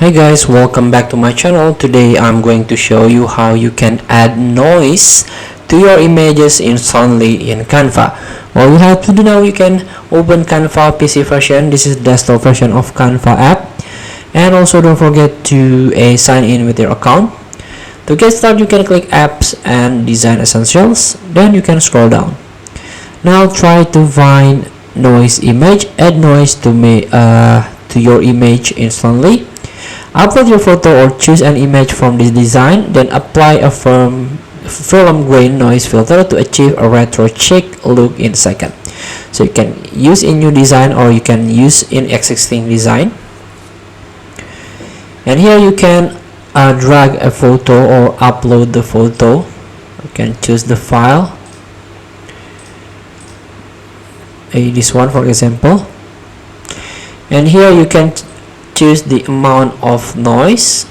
Hey guys, welcome back to my channel. Today I'm going to show you how you can add noise to your images instantly in Canva. All you have to do now, you can open Canva PC version. This is desktop version of Canva app. And also don't forget to sign in with your account. To get started, you can click apps and design essentials. Then you can scroll down. Now try to find noise image. Add noise to your image instantly. Upload your photo or choose an image from this design, then apply a film grain noise filter to achieve a retro chic look in second. So you can use in new design or you can use in existing design. And here you can drag a photo or upload the photo. You can choose the file, this one for example, and here you can choose the amount of noise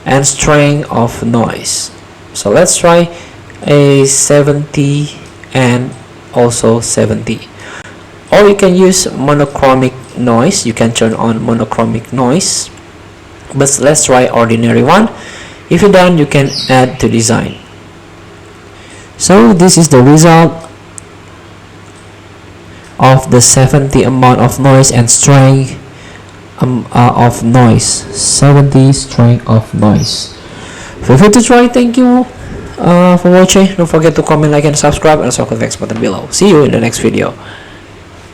and strength of noise. So let's try a 70 and also 70. Or you can use monochromatic noise. You can turn on monochromatic noise, but let's try ordinary one. If you're done, you can add to design. So this is the result of the 70 amount of noise and strength of noise. 70 strength of noise. Feel free to try. Thank you for watching. Don't forget to comment, like, and subscribe, and also click the X button below. See you in the next video.